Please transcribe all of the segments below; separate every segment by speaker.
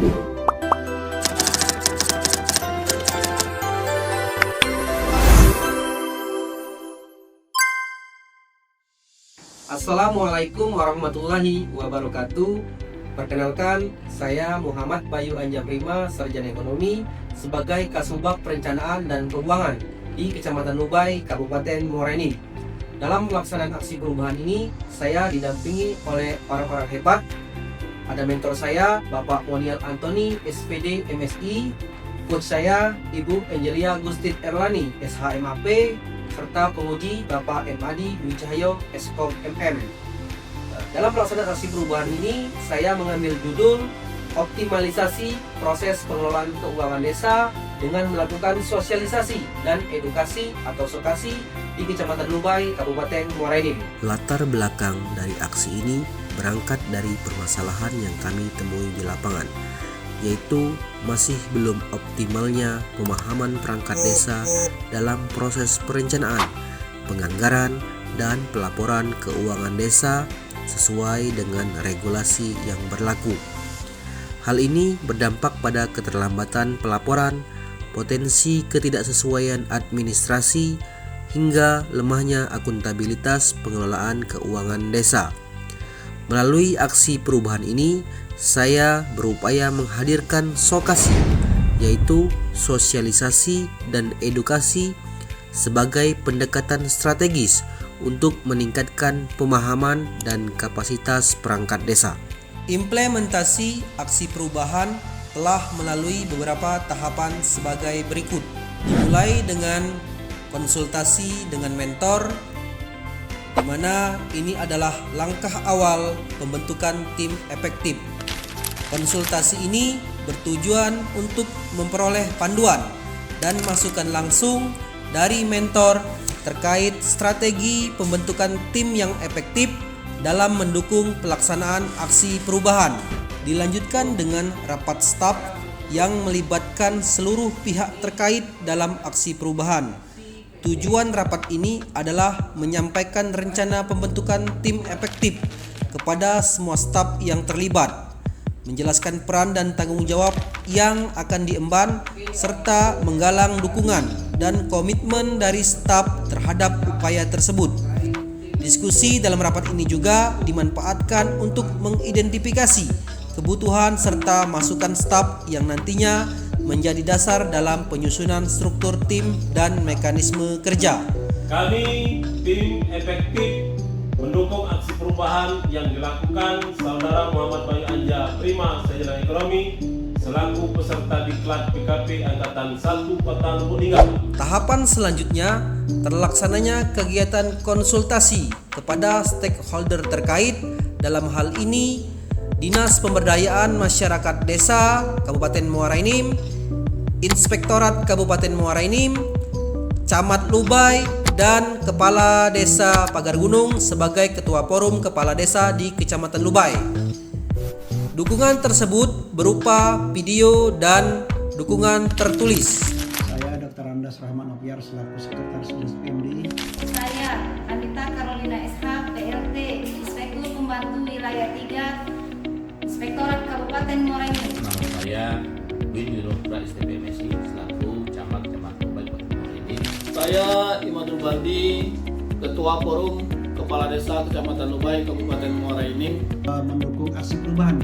Speaker 1: Assalamualaikum warahmatullahi wabarakatuh. Perkenalkan, saya Muhammad Bayu Anja Prima, Sarjana Ekonomi sebagai Kasubag Perencanaan dan Keuangan di Kecamatan Lubai, Kabupaten Muara Enim. Dalam pelaksanaan aksi perubahan ini, saya didampingi oleh orang-orang hebat. Ada mentor saya, Bapak Monial Antoni, SPD MSI, coach saya, Ibu Angelia Gustit Erlani, SHMAP, serta penguji Bapak M. Adi Dwi Cahyo, Eskom MM. Dalam pelaksanaan aksi perubahan ini, saya mengambil judul Optimalisasi Proses Pengelolaan Keuangan Desa dengan melakukan sosialisasi dan edukasi atau sokasi di Kecamatan Lubai, Kabupaten Muara Enim.
Speaker 2: Latar belakang dari aksi ini berangkat dari permasalahan yang kami temui di lapangan, yaitu masih belum optimalnya pemahaman perangkat desa dalam proses perencanaan, penganggaran, dan pelaporan keuangan desa sesuai dengan regulasi yang berlaku. Hal ini berdampak pada keterlambatan pelaporan, potensi ketidaksesuaian administrasi, hingga lemahnya akuntabilitas pengelolaan keuangan desa. Melalui aksi perubahan ini, saya berupaya menghadirkan sokasi, yaitu sosialisasi dan edukasi sebagai pendekatan strategis untuk meningkatkan pemahaman dan kapasitas perangkat desa. Implementasi aksi perubahan telah melalui beberapa tahapan sebagai berikut. Dimulai dengan konsultasi dengan mentor, di mana ini adalah langkah awal pembentukan tim efektif. Konsultasi ini bertujuan untuk memperoleh panduan dan masukan langsung dari mentor terkait strategi pembentukan tim yang efektif dalam mendukung pelaksanaan aksi perubahan. Dilanjutkan dengan rapat staf yang melibatkan seluruh pihak terkait dalam aksi perubahan. Tujuan rapat ini adalah menyampaikan rencana pembentukan tim efektif kepada semua staf yang terlibat, menjelaskan peran dan tanggung jawab yang akan diemban, serta menggalang dukungan dan komitmen dari staf terhadap upaya tersebut. Diskusi dalam rapat ini juga dimanfaatkan untuk mengidentifikasi kebutuhan serta masukan staf yang nantinya menjadi dasar dalam penyusunan struktur tim dan mekanisme kerja.
Speaker 3: Kami tim efektif mendukung aksi perubahan yang dilakukan Saudara Muhammad Bayu Anja Prima, Sarjana Ekonomi, selaku peserta Diklat PKP Angkatan 1 Kota Lubuk Linggau.
Speaker 2: Tahapan selanjutnya terlaksananya kegiatan konsultasi kepada stakeholder terkait. Dalam hal ini, Dinas Pemberdayaan Masyarakat Desa Kabupaten Muara Enim, Inspektorat Kabupaten Muara Enim, Camat Lubai, dan Kepala Desa Pagar Gunung sebagai Ketua Forum Kepala Desa di Kecamatan Lubai. Dukungan tersebut berupa video dan dukungan tertulis.
Speaker 4: Saya Dr. Andas Rahman Opiar selaku Sekretaris Dinas PMDI.
Speaker 5: Saya Anita Carolina SH, PLT, Inspektur Pembantu Wilayah 3, Inspektorat Kabupaten Muara Enim.
Speaker 6: Nama saya Win Wirotra STP MSI selaku Camat Lubai Kabupaten Muara Enim.
Speaker 7: Saya Imadul Baldi, Ketua Forum Kepala Desa Kecamatan Lubai Kabupaten Muara Enim.
Speaker 4: Mendukung aksi perubahan.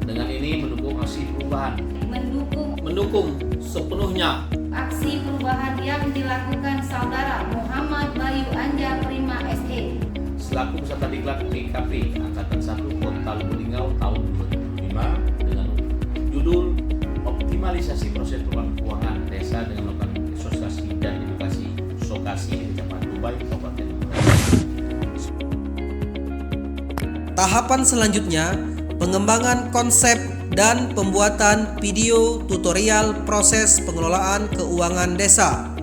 Speaker 6: Dengan ini mendukung aksi perubahan.
Speaker 7: Mendukung sepenuhnya
Speaker 5: Aksi perubahan yang dilakukan Saudara Muhammad Bayu Anja Prima SE
Speaker 6: Selaku peserta Diklat PKP Angkatan 1 Kota Lubuk Linggau tahun 2005 dengan judul Optimalisasi Proses Pengelolaan Keuangan Desa dengan melakukan sosialisasi dan edukasi sokasi di Kecamatan Lubai, Kabupaten Muara Enim.
Speaker 2: Tahapan selanjutnya, pengembangan konsep dan pembuatan video tutorial proses pengelolaan keuangan desa.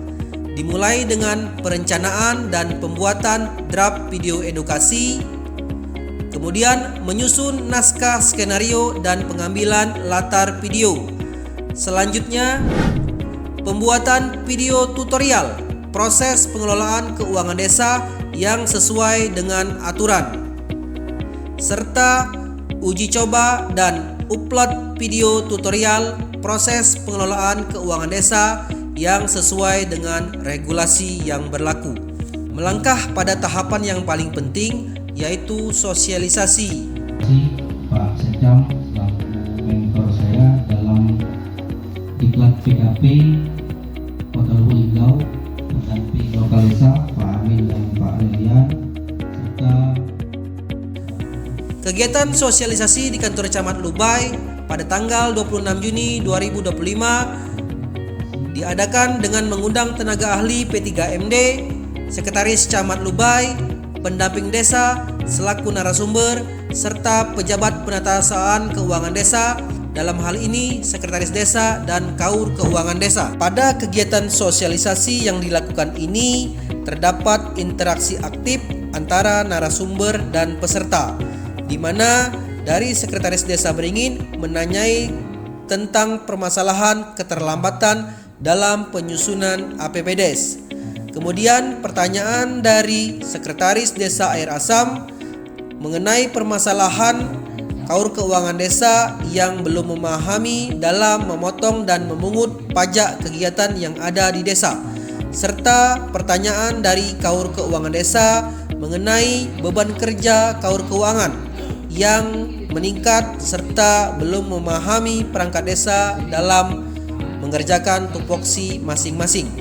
Speaker 2: Dimulai dengan perencanaan dan pembuatan draft video edukasi, kemudian menyusun naskah skenario dan pengambilan latar video. Selanjutnya, pembuatan video tutorial proses pengelolaan keuangan desa yang sesuai dengan aturan, serta uji coba dan upload video tutorial proses pengelolaan keuangan desa yang sesuai dengan regulasi yang berlaku. Melangkah pada tahapan yang paling penting, yaitu sosialisasi.
Speaker 8: Pak Secam selaku mentor saya dalam diklat PKP Kota Lubuk Linggau, pendamping lokal desa Pak Amin dan Pak Lilian, serta
Speaker 2: kegiatan sosialisasi di kantor Camat Lubai pada tanggal 26 Juni 2025 diadakan dengan mengundang tenaga ahli P3MD, Sekretaris Camat Lubai, pendamping desa selaku narasumber, serta pejabat penataan keuangan desa, dalam hal ini Sekretaris Desa dan Kaur Keuangan Desa. Pada kegiatan sosialisasi yang dilakukan ini terdapat interaksi aktif antara narasumber dan peserta, di mana dari Sekretaris Desa Beringin menanyai tentang permasalahan keterlambatan dalam penyusunan APBDes. Kemudian pertanyaan dari Sekretaris Desa Air Asam mengenai permasalahan Kaur Keuangan Desa yang belum memahami dalam memotong dan memungut pajak kegiatan yang ada di desa, serta pertanyaan dari Kaur Keuangan Desa mengenai beban kerja Kaur Keuangan yang meningkat serta belum memahami perangkat desa dalam mengerjakan tupoksi masing-masing.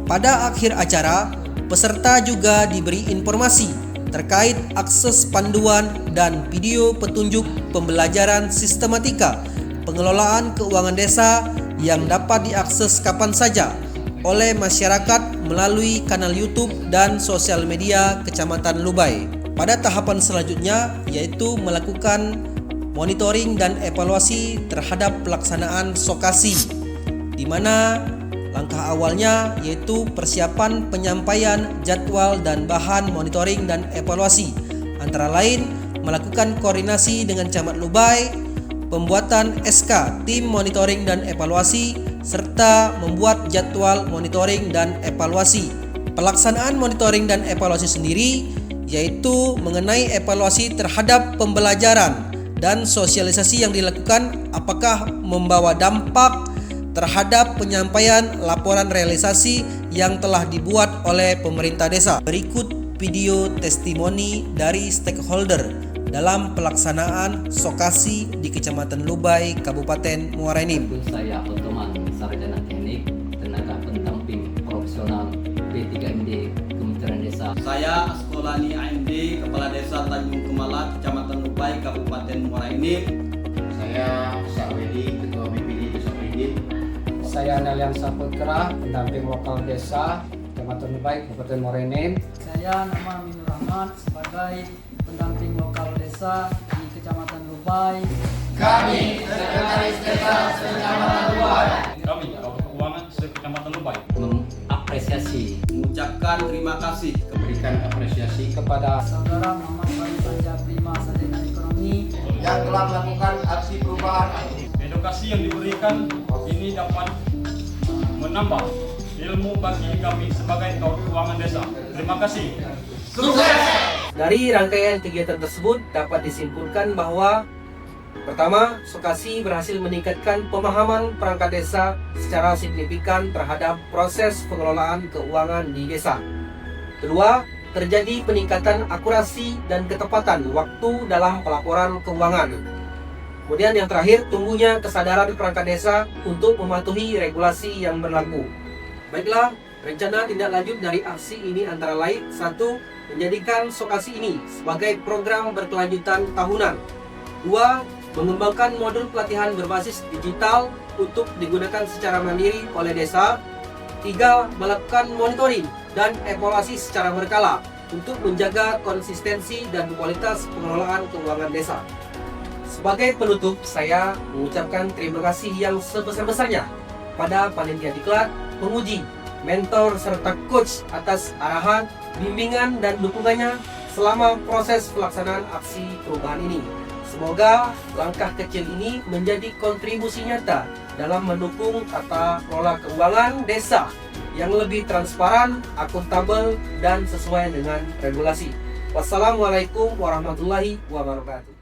Speaker 2: Pada akhir acara, peserta juga diberi informasi terkait akses panduan dan video petunjuk pembelajaran sistematika pengelolaan keuangan desa yang dapat diakses kapan saja oleh masyarakat melalui kanal YouTube dan sosial media Kecamatan Lubai. Pada tahapan selanjutnya, yaitu melakukan monitoring dan evaluasi terhadap pelaksanaan sokasi, di mana langkah awalnya yaitu persiapan penyampaian jadwal dan bahan monitoring dan evaluasi, antara lain melakukan koordinasi dengan Camat Lubai, pembuatan SK tim monitoring dan evaluasi, serta membuat jadwal monitoring dan evaluasi. Pelaksanaan monitoring dan evaluasi sendiri yaitu mengenai evaluasi terhadap pembelajaran dan sosialisasi yang dilakukan apakah membawa dampak terhadap penyampaian laporan realisasi yang telah dibuat oleh pemerintah desa. Berikut video testimoni dari stakeholder dalam pelaksanaan sokasi di Kecamatan Lubai, Kabupaten Muara Enim.
Speaker 9: Saya Otoman, sarjana teknik, tenaga pendamping profesional P3MD Kementerian Desa.
Speaker 10: Saya Askolani AMD, Kepala Desa Tanjung Kemalat, Kecamatan Lubai, Kabupaten Muara Enim.
Speaker 6: Saya Sarwedi, Ketua BPD Desa Beringin.
Speaker 11: Saya Nelian Saputra, pendamping lokal desa Kecamatan Lubai, Kabupaten Muara Enim.
Speaker 12: Saya nama Aminur Rahmat sebagai pendamping lokal desa di Kecamatan Lubai.
Speaker 7: Kami Sekretaris Desa Kecamatan Lubai.
Speaker 3: Kami Kaur Keuangan Kecamatan Lubai
Speaker 9: Mengapresiasi,
Speaker 10: mengucapkan terima kasih,
Speaker 6: Memberikan apresiasi
Speaker 11: kepada
Speaker 12: Saudara Muhammad Bayu Anja Prima, sarjana ekonomi
Speaker 7: yang telah melakukan aksi perubahan.
Speaker 3: Edukasi yang diberikan ini dapat menambah ilmu bagi kami sebagai Kaur Keuangan Desa. Terima kasih.
Speaker 7: Sukses!
Speaker 1: Dari rangkaian kegiatan tersebut dapat disimpulkan bahwa pertama, sokasi berhasil meningkatkan pemahaman perangkat desa secara signifikan terhadap proses pengelolaan keuangan di desa. Kedua, terjadi peningkatan akurasi dan ketepatan waktu dalam pelaporan keuangan. Kemudian yang terakhir, tumbuhnya kesadaran perangkat desa untuk mematuhi regulasi yang berlaku. Baiklah, rencana tindak lanjut dari aksi ini antara lain: 1. Menjadikan sokasi ini sebagai program berkelanjutan tahunan. 2. Mengembangkan modul pelatihan berbasis digital untuk digunakan secara mandiri oleh desa. 3. Melakukan monitoring dan evaluasi secara berkala untuk menjaga konsistensi dan kualitas pengelolaan keuangan desa. Sebagai penutup, saya mengucapkan terima kasih yang sebesar-besarnya pada panitia diklat, penguji, mentor, serta coach atas arahan, bimbingan, dan dukungannya selama proses pelaksanaan aksi perubahan ini. Semoga langkah kecil ini menjadi kontribusi nyata dalam mendukung tata kelola keuangan desa yang lebih transparan, akuntabel, dan sesuai dengan regulasi. Wassalamualaikum warahmatullahi wabarakatuh.